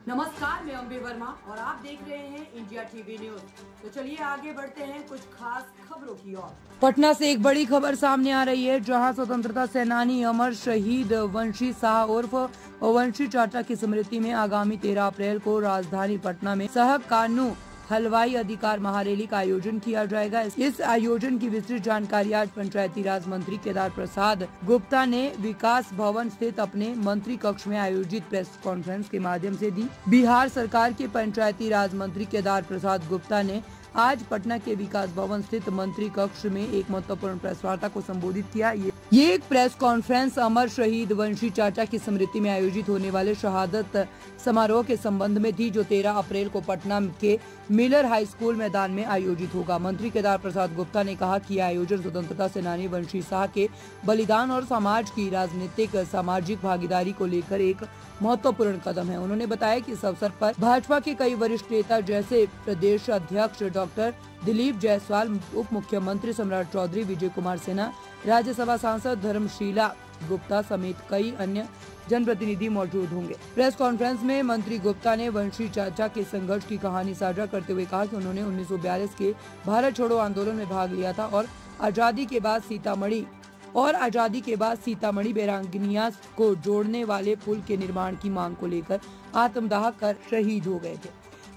नमस्कार, मैं अम्बे वर्मा और आप देख रहे हैं इंडिया टीवी न्यूज। तो चलिए आगे बढ़ते हैं कुछ खास खबरों की ओर। पटना से एक बड़ी खबर सामने आ रही है, जहां स्वतंत्रता सेनानी अमर शहीद वंशी शाह उर्फ वंशी चाचा की स्मृति में आगामी 13 अप्रैल को राजधानी पटना में सहक कानू हलवाई अधिकार महारैली का आयोजन किया जाएगा। इस आयोजन की विस्तृत जानकारी आज पंचायती राज मंत्री केदार प्रसाद गुप्ता ने विकास भवन स्थित अपने मंत्री कक्ष में आयोजित प्रेस कॉन्फ्रेंस के माध्यम से दी। बिहार सरकार के पंचायती राज मंत्री केदार प्रसाद गुप्ता ने आज पटना के विकास भवन स्थित मंत्री कक्ष में एक महत्वपूर्ण प्रेस वार्ता को संबोधित किया। ये एक प्रेस कॉन्फ्रेंस अमर शहीद वंशी चाचा की स्मृति में आयोजित होने वाले शहादत समारोह के संबंध में थी, जो 13 अप्रैल को पटना के मिलर हाई स्कूल मैदान में आयोजित होगा। मंत्री केदार प्रसाद गुप्ता ने कहा कि यह आयोजन स्वतंत्रता सेनानी वंशी शाह के बलिदान और समाज की राजनीतिक सामाजिक भागीदारी को लेकर एक महत्वपूर्ण कदम है। उन्होंने बताया कि इस अवसर पर भाजपा के कई वरिष्ठ नेता जैसे प्रदेश अध्यक्ष डॉक्टर दिलीप जायसवाल, उप मुख्यमंत्री सम्राट चौधरी, विजय कुमार सिन्हा, राज्यसभा सांसद धर्मशीला गुप्ता समेत कई अन्य जनप्रतिनिधि मौजूद होंगे। प्रेस कॉन्फ्रेंस में मंत्री गुप्ता ने वंशी चाचा के संघर्ष की कहानी साझा करते हुए कहा कि उन्होंने 1942 के भारत छोड़ो आंदोलन में भाग लिया था और आजादी के बाद सीतामढ़ी बैरागनिया को जोड़ने वाले पुल के निर्माण की मांग को लेकर आत्मदाह कर शहीद हो गए थे।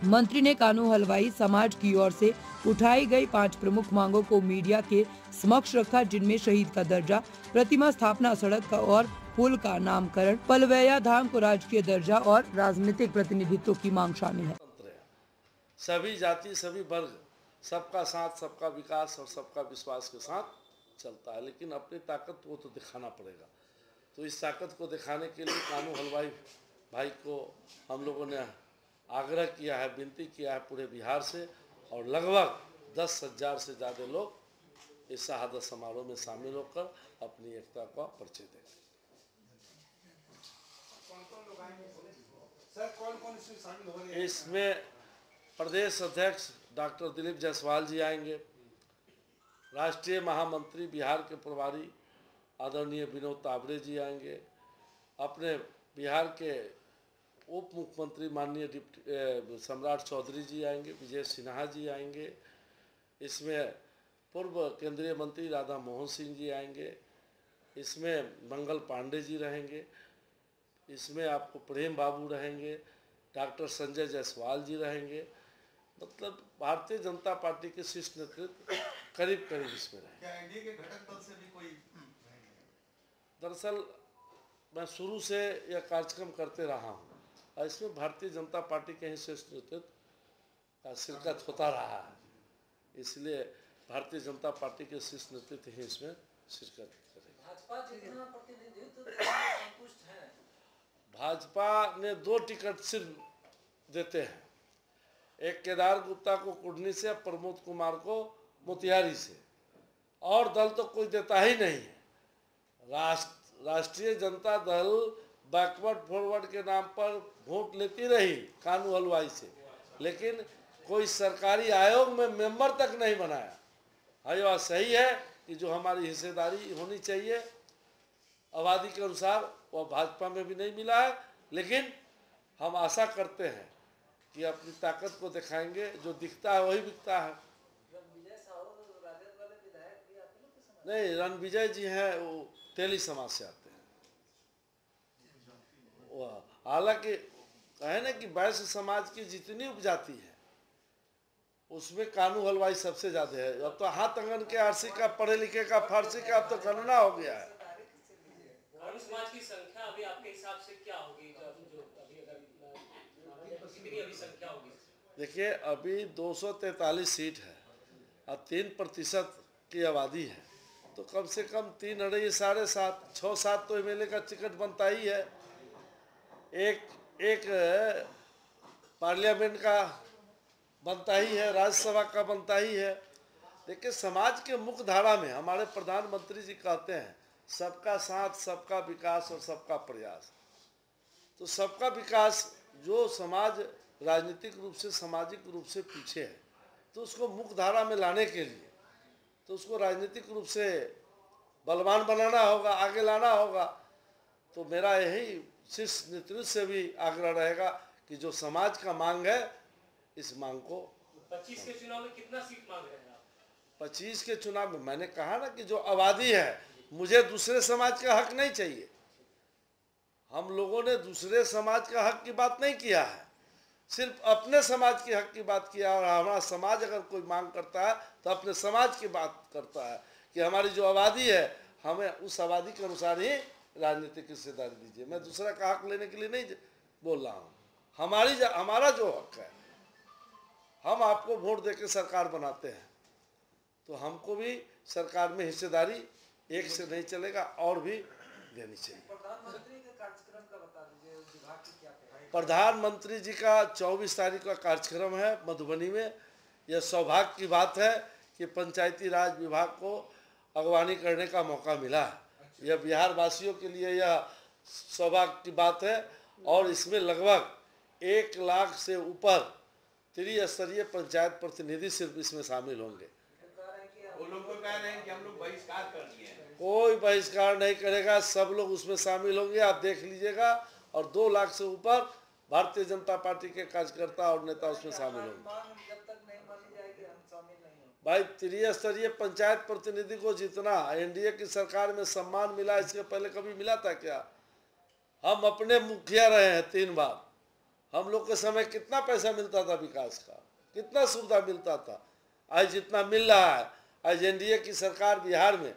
मंत्री ने कानू हलवाई समाज की ओर से उठाई गई 5 प्रमुख मांगों को मीडिया के समक्ष रखा, जिनमें शहीद का दर्जा, प्रतिमा स्थापना, सड़क का और पुल का नामकरण, पलवैया धाम को राजकीय दर्जा और राजनीतिक प्रतिनिधित्व की मांग शामिल है। सभी जाति, सभी वर्ग, सबका साथ, सबका विकास और सबका विश्वास के साथ चलता है, लेकिन अपनी ताकत को तो दिखाना पड़ेगा। तो इस ताकत को दिखाने के लिए कानू हलवाई भाई को हम लोगों ने आग्रह किया है, विनती किया है पूरे बिहार से, और लगभग 10,000 से ज़्यादा लोग इस शहादत समारोह में शामिल होकर अपनी एकता का परिचय देंगे। इसमें प्रदेश अध्यक्ष डॉक्टर दिलीप जायसवाल जी आएंगे, राष्ट्रीय महामंत्री बिहार के प्रभारी आदरणीय विनोद तावड़े जी आएंगे, अपने बिहार के उप मुख्यमंत्री माननीय डिप्टी सम्राट चौधरी जी आएंगे, विजय सिन्हा जी आएंगे, इसमें पूर्व केंद्रीय मंत्री राधा मोहन सिंह जी आएंगे, इसमें मंगल पांडे जी रहेंगे, इसमें आपको प्रेम बाबू रहेंगे, डॉक्टर संजय जायसवाल जी रहेंगे। मतलब भारतीय जनता पार्टी के शीर्ष नेतृत्व करीब करीब इसमें रहेंगे। क्या एनडीए के घटक दल से भी कोई? दरअसल मैं शुरू से यह कार्यक्रम करते रहा हूँ और इसमें भारतीय जनता पार्टी के ही शीर्ष नेतृत्व का शिरकत होता रहा है, इसलिए भारतीय जनता पार्टी के शीर्ष नेतृत्व ही इसमें शिरकत करेंगे। भाजपा जितना प्रतिनिधित्व संतुष्ट है? भाजपा ने 2 टिकट सिर्फ देते हैं, एक केदार गुप्ता को कुढ़नी से, प्रमोद कुमार को मोतिहारी से, और दल तो कोई देता ही नहीं है। राष्ट्रीय जनता दल बैकवर्ड फॉरवर्ड के नाम पर वोट लेती रही कानू हलवाई से, लेकिन कोई सरकारी आयोग में मेंबर तक नहीं बनाया। हाँ, ये बात सही है कि जो हमारी हिस्सेदारी होनी चाहिए आबादी के अनुसार वह भाजपा में भी नहीं मिला है, लेकिन हम आशा करते हैं कि अपनी ताकत को दिखाएंगे, जो दिखता है वही बिकता है। नहीं, रणविजय जी हैं, वो तेली समाज से आते हैं। हालांकि कहे ना कि वैश्य समाज की जितनी उपजाति है उसमें कानू हलवाई सबसे ज्यादा है। अब तो हाथ अंगन के आरसी का, पढ़े लिखे का, फारसी का अब तो गणना हो गया है। समाज की संख्या अभी आपके हिसाब से क्या होगी? कितनी अभी संख्या होगी? देखिए, अभी 243 सीट है और 3% की आबादी है, तो कम से कम 3 अढ़ाई 7.5 6-7 तो एमएलए का टिकट बनता ही है। एक पार्लियामेंट का बनता ही है, राज्यसभा का बनता ही है। देखिए, समाज के मुख्य धारा में हमारे प्रधानमंत्री जी कहते हैं सबका साथ, सबका विकास और सबका प्रयास। तो सबका विकास, जो समाज राजनीतिक रूप से, सामाजिक रूप से पीछे है, तो उसको मुख्य धारा में लाने के लिए तो उसको राजनीतिक रूप से बलवान बनाना होगा, आगे लाना होगा। तो मेरा यही शीर्ष नेतृत्व से भी आग्रह रहेगा कि जो समाज का मांग है इस मांग को 25 के चुनाव में कितना सीट मांग रहे हैं आप? 25 के चुनाव में मैंने कहा ना कि जो आबादी है, मुझे दूसरे समाज का हक नहीं चाहिए। हम लोगों ने दूसरे समाज का हक की बात नहीं किया है, सिर्फ अपने समाज के हक की बात किया। और हमारा समाज अगर कोई मांग करता है तो अपने समाज की बात करता है कि हमारी जो आबादी है हमें उस आबादी के अनुसार ही राजनीतिक हिस्सेदारी दीजिए। मैं दूसरा का हक लेने के लिए नहीं बोल रहा हूँ। हमारा जो हक है, हम आपको वोट देकर सरकार बनाते हैं तो हमको भी सरकार में हिस्सेदारी एक से नहीं चलेगा और भी देनी चाहिए। प्रधानमंत्री के कार्यक्रम का बता दीजिए, विभाग की क्या है? प्रधानमंत्री जी का 24 तारीख का कार्यक्रम है मधुबनी में। यह सौभाग्य की बात है कि पंचायती राज विभाग को अगवानी करने का मौका मिला है। यह बिहार वासियों के लिए यह सौभाग्य की बात है। और इसमें लगभग 1 लाख से ऊपर त्रिस्तरीय पंचायत प्रतिनिधि सिर्फ इसमें शामिल होंगे। वो लोग तो कह रहे हैं कि हम लोग बहिष्कार कर दिए हैं। कोई बहिष्कार नहीं करेगा, सब लोग उसमें शामिल होंगे, आप देख लीजिएगा। और 2 लाख से ऊपर भारतीय जनता पार्टी के कार्यकर्ता और नेता उसमें शामिल होंगे। जब तक नहीं मानी जाएगी हम शामिल नहीं होंगे। भाई, त्रिस्तरीय पंचायत प्रतिनिधि को जितना एनडीए की सरकार में सम्मान मिला, इसके पहले कभी मिला था क्या? हम अपने मुखिया रहे हैं 3 बार। हम लोग के समय कितना पैसा मिलता था विकास का, कितना सुविधा मिलता था। आज जितना मिल रहा है, आज एनडीए की सरकार बिहार में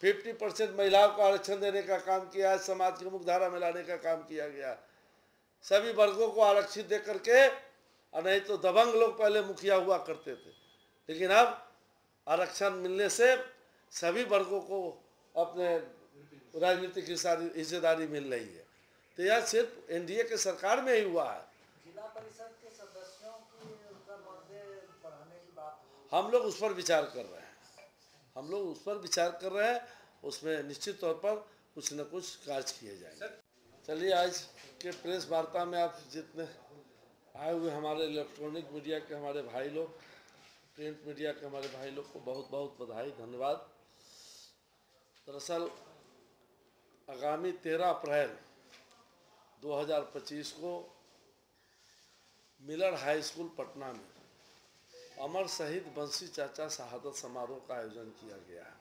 50% महिलाओं को आरक्षण देने का काम किया है, समाज की मुख्यधारा में लाने का काम किया गया। सभी वर्गों को आरक्षित दे करके, और नहीं तो दबंग लोग पहले मुखिया हुआ करते थे, लेकिन अब आरक्षण मिलने से सभी वर्गों को अपने राजनीतिक हिस्सेदारी मिल रही है। तो यह सिर्फ एनडीए के सरकार में ही हुआ है। जिला परिषद के सदस्यों की उनका मानदेय बढ़ाने की बात, हम लोग उस पर विचार कर रहे हैं। उसमें निश्चित तौर पर कुछ न कुछ कार्य किए जाएंगे। चलिए, आज के प्रेस वार्ता में आप जितने आए हुए हमारे इलेक्ट्रॉनिक मीडिया के हमारे भाई लोग, प्रिंट मीडिया के हमारे भाई लोग को बहुत बहुत बधाई, धन्यवाद। दरअसल आगामी 13 अप्रैल 2025 को मिलर हाई स्कूल पटना में अमर शहीद बंसी चाचा शहादत समारोह का आयोजन किया गया है।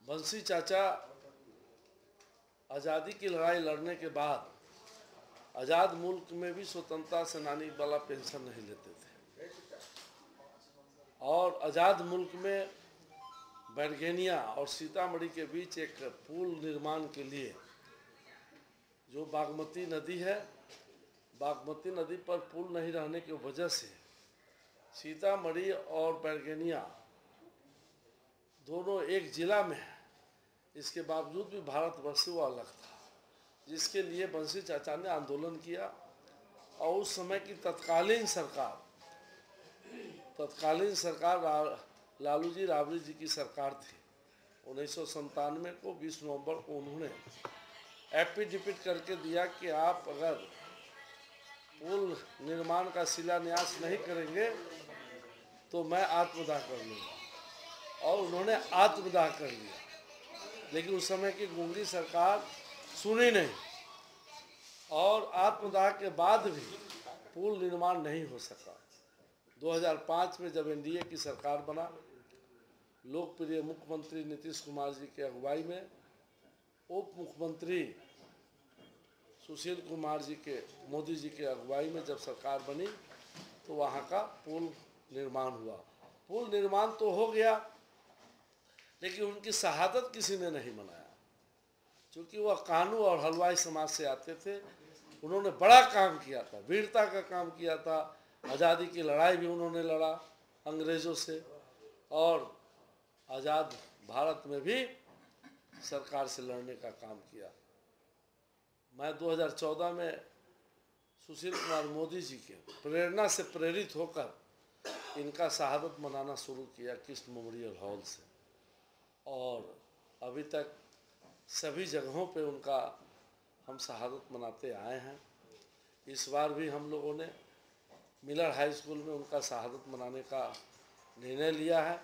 बंसी चाचा आज़ादी की लड़ाई लड़ने के बाद आज़ाद मुल्क में भी स्वतंत्रता सेनानी वाला पेंशन नहीं लेते थे, और आज़ाद मुल्क में बैरगेनिया और सीतामढ़ी के बीच एक पुल निर्माण के लिए, जो बागमती नदी है, बागमती नदी पर पुल नहीं रहने की वजह से सीतामढ़ी और बैरगेनिया दोनों एक जिला में है। इसके बावजूद भी भारतवर्ष से वो अलग था, जिसके लिए बंसी चाचा ने आंदोलन किया। और उस समय की तत्कालीन सरकार लालू जी राबड़ी जी की सरकार थी। 1997 को 20 नवंबर को उन्होंने एफिडेविट करके दिया कि आप अगर पुल निर्माण का शिलान्यास नहीं करेंगे तो मैं आत्मदाह कर लूँगा। और उन्होंने आत्मदाह कर लिया, लेकिन उस समय की गुंगी सरकार सुनी नहीं, और आत्मदाह के बाद भी पुल निर्माण नहीं हो सका। 2005 में जब एनडीए की सरकार बना, लोकप्रिय मुख्यमंत्री नीतीश कुमार जी के अगुवाई में उप मुख्यमंत्री सुशील कुमार जी के, मोदी जी के अगुवाई में जब सरकार बनी, तो वहाँ का पुल निर्माण हुआ। पुल निर्माण तो हो गया, लेकिन उनकी शहादत किसी ने नहीं मनाया, क्योंकि वह कानू और हलवाई समाज से आते थे। उन्होंने बड़ा काम किया था, वीरता का काम किया था। आज़ादी की लड़ाई भी उन्होंने लड़ा अंग्रेज़ों से, और आज़ाद भारत में भी सरकार से लड़ने का काम किया। मैं 2014 में सुशील कुमार मोदी जी के प्रेरणा से प्रेरित होकर इनका शहादत मनाना शुरू किया कृष्ण मेमोरियल हॉल से, और अभी तक सभी जगहों पे उनका हम शहादत मनाते आए हैं। इस बार भी हम लोगों ने मिलर हाई स्कूल में उनका शहादत मनाने का निर्णय लिया है।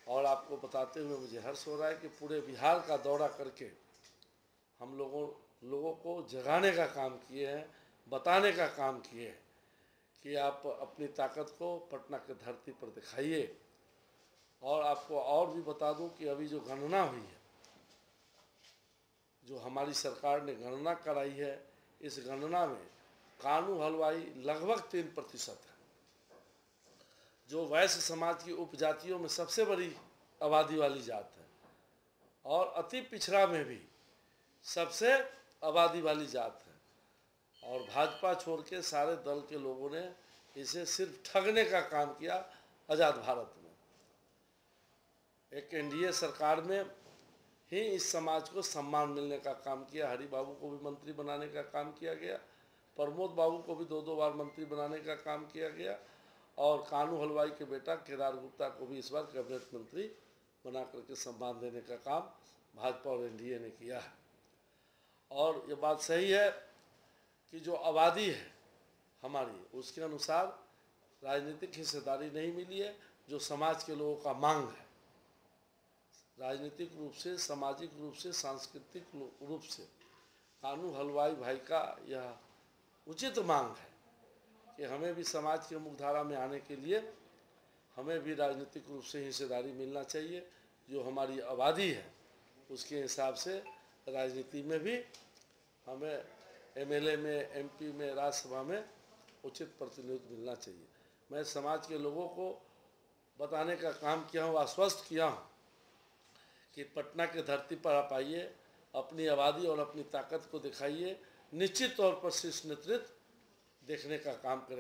और आपको बताते हुए मुझे हर्ष हो रहा है कि पूरे बिहार का दौरा करके हम लोगों को जगाने का काम किए हैं, बताने का काम किए कि आप अपनी ताकत को पटना की धरती पर दिखाइए। और आपको और भी बता दूं कि अभी जो गणना हुई है, जो हमारी सरकार ने गणना कराई है, इस गणना में कानू हलवाई लगभग 3% है, जो वैश्य समाज की उपजातियों में सबसे बड़ी आबादी वाली जात है और अति पिछड़ा में भी सबसे आबादी वाली जात है। और भाजपा छोड़ के सारे दल के लोगों ने इसे सिर्फ ठगने का काम किया। आज़ाद भारत में एक एनडीए सरकार में ही इस समाज को सम्मान मिलने का काम किया। हरि बाबू को भी मंत्री बनाने का काम किया गया, प्रमोद बाबू को भी 2-2 बार मंत्री बनाने का काम किया गया और कानू हलवाई के बेटा केदार गुप्ता को भी इस बार कैबिनेट मंत्री बना करके सम्मान देने का काम भाजपा और एनडीए ने किया है। और ये बात सही है कि जो आबादी है हमारी, उसके अनुसार राजनीतिक हिस्सेदारी नहीं मिली है जो समाज के लोगों का मांग है। राजनीतिक रूप से, सामाजिक रूप से, सांस्कृतिक रूप से कानू हलवाई भाई का यह उचित मांग है कि हमें भी समाज के मुख्यधारा में आने के लिए हमें भी राजनीतिक रूप से हिस्सेदारी मिलना चाहिए। जो हमारी आबादी है उसके हिसाब से राजनीति में भी हमें एमएलए में, एमपी में, राज्यसभा में उचित प्रतिनिधित्व मिलना चाहिए। मैं समाज के लोगों को बताने का काम किया हूँ, आश्वस्त किया हूँ कि पटना के धरती पर आप आइए, अपनी आबादी और अपनी ताकत को दिखाइए। निश्चित तौर पर शीर्ष नेतृत्व देखने का काम करें।